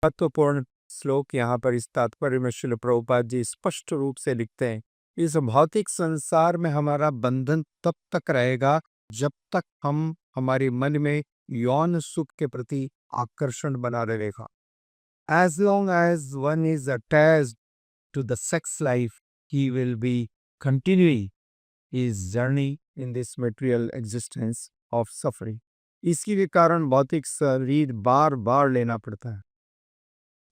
महत्वपूर्ण श्लोक यहाँ पर इस तात्पर्य में श्रील प्रभुपाद जी स्पष्ट रूप से लिखते हैं, इस भौतिक संसार में हमारा बंधन तब तक रहेगा जब तक हम हमारे मन में यौन सुख के प्रति आकर्षण बना रहेगा। As long as one is attached to the sex life, he will be continuing his journey in this material existence of suffering. इसके के कारण भौतिक शरीर बार बार लेना पड़ता है।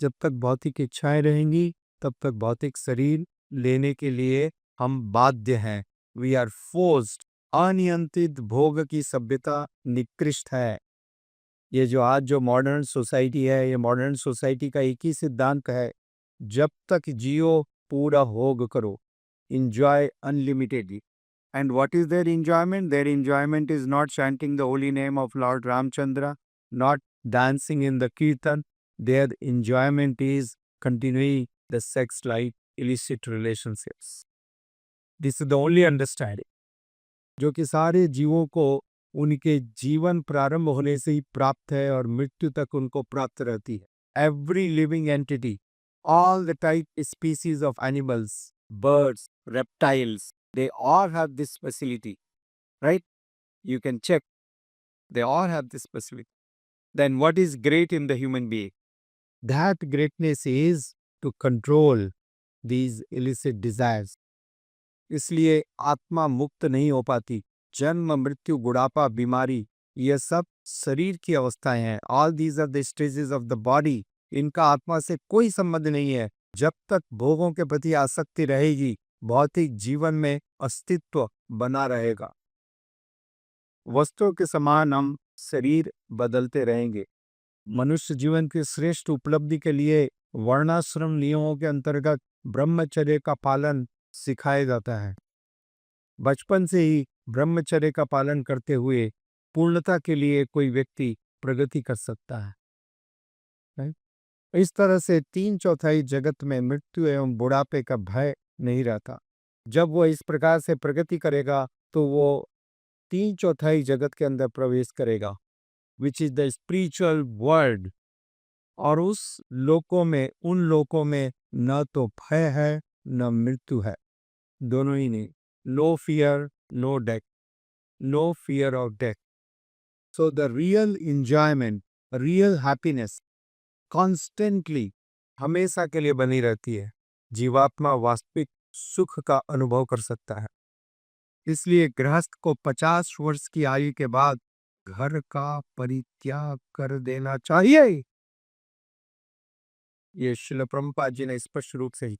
जब तक भौतिक इच्छाएं रहेंगी तब तक भौतिक शरीर लेने के लिए हम बाध्य हैं। We are forced. अनियंत्रित भोग की सभ्यता निकृष्ट है। ये जो आज जो मॉडर्न सोसाइटी है, ये मॉडर्न सोसाइटी का एक ही सिद्धांत है, जब तक जियो पूरा भोग करो, enjoy unlimitedly. And what is their enjoyment? Their enjoyment is not chanting the holy name of Lord Ramchandra, not dancing in the kirtan. Their enjoyment is continuing the sex life, illicit relationships. This is the only understanding. जो कि सारे जीवों को उनके जीवन प्रारंभ होने से ही प्राप्त है और मृत्यु तक उनको प्राप्त रहती है। Every living entity, all the type species of animals, birds, reptiles, they all have this facility, right? You can check. They all have this facility. Then what is great in the human being? That greatness is to control these illicit desires. इसलिए आत्मा मुक्त नहीं हो पाती। जन्म, मृत्यु, बुढ़ापा, बीमारी, ये सब शरीर की अवस्थाएं हैं। All these are the stages of the body. इनका आत्मा से कोई संबंध नहीं है। जब तक भोगों के प्रति आसक्ति रहेगी, भौतिक जीवन में अस्तित्व बना रहेगा। वस्तुओं के समान हम शरीर बदलते रहेंगे। मनुष्य जीवन की श्रेष्ठ उपलब्धि के लिए वर्णाश्रम नियमों के अंतर्गत ब्रह्मचर्य का पालन सिखाया जाता है। बचपन से ही ब्रह्मचर्य का पालन करते हुए पूर्णता के लिए कोई व्यक्ति प्रगति कर सकता है। इस तरह से 3/4 जगत में मृत्यु एवं बुढ़ापे का भय नहीं रहता। जब वो इस प्रकार से प्रगति करेगा तो वो 3/4 जगत के अंदर प्रवेश करेगा, which is the spiritual world. और उस लोकों में, उन लोकों में न तो भय है न मृत्यु है, दोनों ही नहीं। No fear, no death, no fear of death. So the real enjoyment, real happiness constantly, हमेशा के लिए बनी रहती है। जीवात्मा वास्तविक सुख का अनुभव कर सकता है। इसलिए गृहस्थ को 50 वर्ष की आयु के बाद घर का परित्याग कर देना चाहिए। ये श्रील प्रभुपाद जी ने स्पष्ट रूप से ही,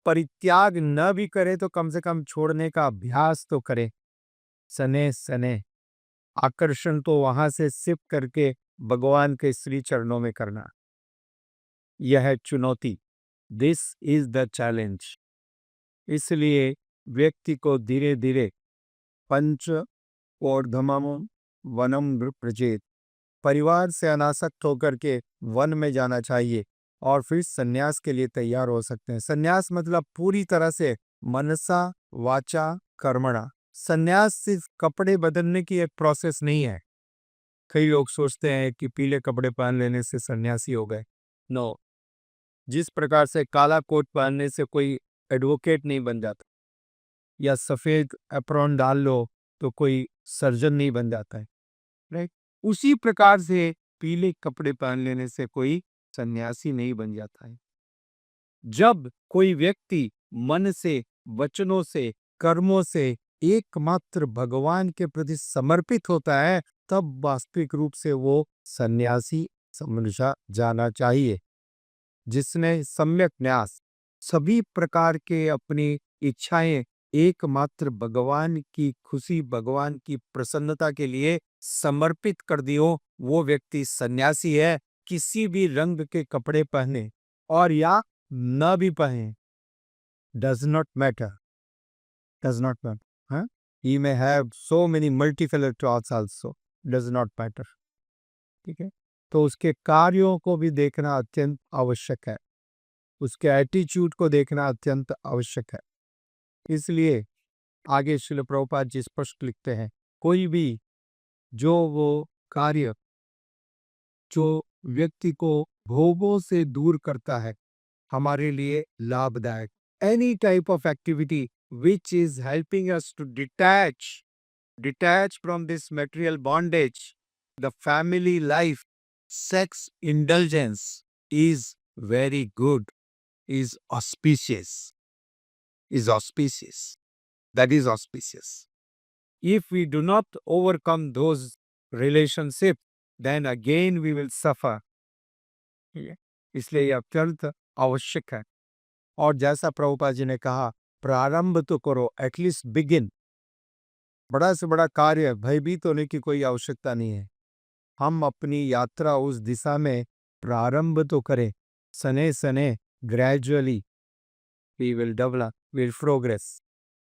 परित्याग न भी करे तो कम से कम छोड़ने का अभ्यास तो करे। सने सने आकर्षण तो वहां से सिप करके भगवान के श्री चरणों में करना, यह है चुनौती। This is the challenge. इसलिए व्यक्ति को धीरे धीरे पंच ऊर्ध्वमं वनम प्रजेत, परिवार से अनासक्त होकर के वन में जाना चाहिए और फिर सन्यास के लिए तैयार हो सकते हैं। सन्यास मतलब पूरी तरह से मनसा वाचा कर्मणा। सन्यास सिर्फ कपड़े बदलने की एक प्रोसेस नहीं है। कई लोग सोचते हैं कि पीले कपड़े पहन लेने से सन्यासी हो गए। नो, जिस प्रकार से काला कोट पहनने से कोई एडवोकेट नहीं बन जाता, या सफेद एप्रॉन डाल लो तो कोई सर्जन नहीं बन जाता है, राइट? उसी प्रकार से पीले कपड़े पहन लेने से कोई सन्यासी नहीं बन जाता है। जब कोई व्यक्ति मन से, वचनों से, कर्मों से एकमात्र भगवान के प्रति समर्पित होता है, तब वास्तविक रूप से वो सन्यासी समझा जाना चाहिए। जिसने सम्यक न्यास, सभी प्रकार के अपनी इच्छाएं एकमात्र भगवान की खुशी, भगवान की प्रसन्नता के लिए समर्पित कर दियो, वो व्यक्ति सन्यासी है। किसी भी रंग के कपड़े पहने और या न भी पहने, does not matter, does not matter. He may have so many multicolour clothes also, does not matter. ठीक है, तो उसके कार्यों को भी देखना अत्यंत आवश्यक है, उसके एटीट्यूड को देखना अत्यंत आवश्यक है। इसलिए आगे श्रील प्रभुपाद जी स्पष्ट लिखते हैं, कोई भी जो वो कार्य जो व्यक्ति को भोगों से दूर करता है, हमारे लिए लाभदायक। Any type of activity which is helping us to detach from this material bondage, the family life, sex indulgence is very good, is auspicious, is auspicious. That is auspicious. If we do not overcome those relationships, then again we will suffer. ठीक है? इसलिए यह अत्यंत आवश्यक है। और जैसा प्रभुपाद जी ने कहा, प्रारंभ तो करो, एटलीस्ट बिगिन। बड़ा से बड़ा कार्य भयभीत होने की कोई आवश्यकता नहीं है। हम अपनी यात्रा उस दिशा में प्रारंभ तो करें, सने सने, gradually we will develop, will progress.